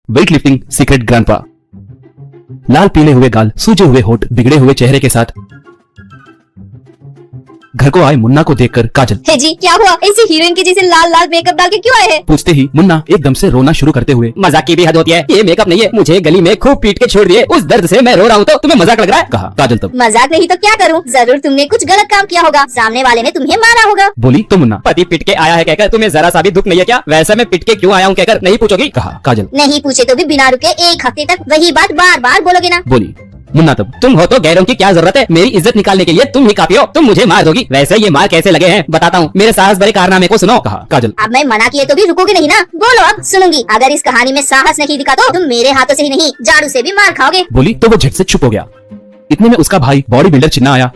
Wait lifting secret grandpa. लाल पीले हुए गाल, सूजे हुए होठ, बिगड़े हुए चेहरे के साथ घर को आए मुन्ना को देखकर काजल, हे जी क्या हुआ, ऐसी हीरोइन के जैसे लाल लाल मेकअप डाल के क्यों आए हैं? पूछते ही मुन्ना एकदम से रोना शुरू करते हुए, मजाक की भी हद होती है, ये मेकअप नहीं है, मुझे गली में खूब पीट के छोड़ दिए, उस दर्द से मैं रो रहा हूँ, तो तुम्हें मजाक लग रहा है? कहा। काजल तब, मजाक नहीं तो क्या करूं, जरूर तुमने कुछ गलत काम किया होगा, सामने वाले ने तुम्हें मारा होगा। बोली तो मुन्ना, पति पिट के आया है कहकर तुम्हें जरा सा भी दुख नहीं है क्या? वैसे मैं पिट के क्यों आया हूँ कहकर नहीं पूछोगी? कहा। काजल, नहीं पूछे तो भी बिना रुके 1 हफ्ते तक वही बात बार बार बोलोगे ना? बोली। मुन्ना तब, तुम हो तो गैरों की क्या जरूरत है, मेरी इज्जत निकालने के लिए तुम ही काफी हो, तुम मुझे मार दोगी। वैसे ये मार कैसे लगे हैं बताता हूँ, मेरे साहस भरे कारनामे को सुनो। कहा। काजल, अब मैं मना किए तो भी रुकोगे नहीं ना? बोलो अब सुनूंगी। अगर इस कहानी में साहस नहीं दिखा तो तुम मेरे हाथों से ही नहीं झाड़ू से भी मार खाओगे। बोली तो वो झट से चुप हो गया। इतने में उसका भाई बॉडी बिल्डर चिन्ना आया।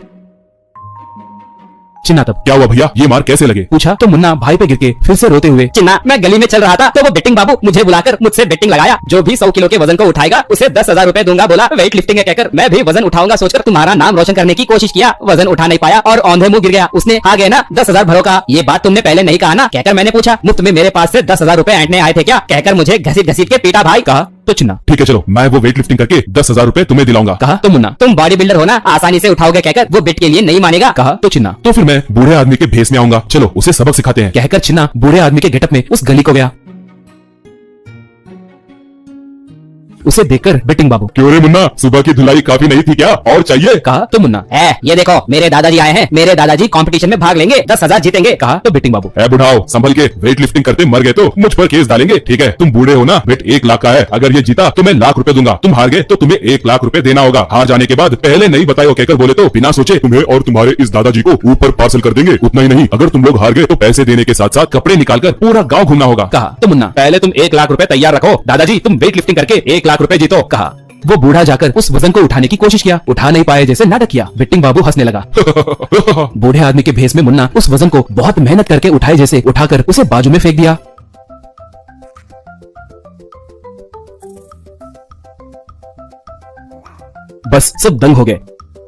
चिन्ना तब, क्या हुआ भैया, ये मार कैसे लगे? पूछा तो मुन्ना भाई पे गिर के फिर से रोते हुए, चिन्ना, मैं गली में चल रहा था तो वो बेटिंग बाबू मुझे बुलाकर मुझसे बेटिंग लगाया, जो भी 100 किलो के वजन को उठाएगा उसे 10,000 रूपए दूंगा, बोला वेट लिफ्टिंग है कहकर। मैं भी वजन उठाऊंगा सोचकर तुम्हारा नाम रोशन करने की कोशिश किया, वजन उठा नहीं पाया और औंधे मुंह गिर गया। उसने आ गए ना 10,000 भरो का, ये बात तुमने पहले नहीं कहा ना कहकर मैंने पूछा। मुफ्त में मेरे पास से 10,000 रूपए ऐंठने आए थे क्या कहकर मुझे घसीट घसीट के पीटा भाई। कहा तो चिन्ना, ठीक है चलो, मैं वो वेट लिफ्टिंग करके 10,000 रूपए तुम्हें दिलाऊंगा। कहा तो मुन्ना, तुम बॉडी बिल्डर हो ना, आसानी से उठाओगे कहकर वो बेट के लिए नहीं मानेगा। कहा तो चिन्ना, तो फिर मैं बूढ़े आदमी के भेस में आऊंगा, चलो उसे सबक सिखाते हैं। कहकर चिन्ना बूढ़े आदमी के गेटअप में उस गली को गया। उसे देखकर बेटिंग बाबू, क्यों रे मुन्ना, सुबह की धुलाई काफी नहीं थी क्या, और चाहिए? कहा तो मुन्ना, ये देखो मेरे दादाजी आए हैं, मेरे दादाजी कंपटीशन में भाग लेंगे, 10,000 जीतेंगे। कहा तो बेटिंग बाबू, ए बुढ़ाओ, संभल के, वेट लिफ्टिंग करते मर गए तो मुझ पर केस डालेंगे। ठीक है, तुम बूढ़े हो ना, वेट 1 लाख का है, अगर ये जीता तो मैं लाख रुपए दूंगा, तुम हार गए तो तुम्हें 1 लाख रुपए देना होगा। हार जाने के बाद पहले नहीं बताओ कहकर बोले तो बिना सोचे तुम्हें और तुम्हारे इस दादाजी को ऊपर पार्सल कर देंगे। उतना ही नहीं, अगर तुम लोग हार गए तो पैसे देने के साथ साथ कपड़े निकालकर पूरा गाँव घूमना होगा। कहा तो मुन्ना, पहले तुम 1 लाख रुपए तैयार रखो, दादाजी तुम वेट लिफ्टिंग करके 1 लाख रुपए जीतो। कहा। वो बूढ़ा जाकर उस वजन को उठाने की कोशिश किया, उठा नहीं पाए जैसे नाटक किया। बेटिंग बाबू हंसने लगा। बूढ़े आदमी के भेस में मुन्ना उस वजन को बहुत मेहनत करके उठाए जैसे उठाकर उसे बाजू में फेंक दिया। बस सब दंग हो गए।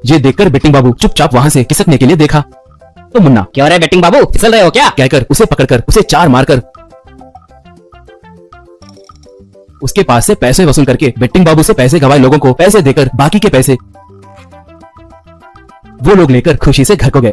ये देखकर बेटिंग बाबू चुपचाप वहां से खिसकने के लिए देखा तो मुन्ना, क्यों रे बेटिंग बाबू, फिसल रहे हो क्या कहकर उसे पकड़कर उसे 4 मारकर उसके पास से पैसे वसूल करके बेटिंग बाबू से पैसे गवाए लोगों को पैसे देकर बाकी के पैसे वो लोग लेकर खुशी से घर को गए।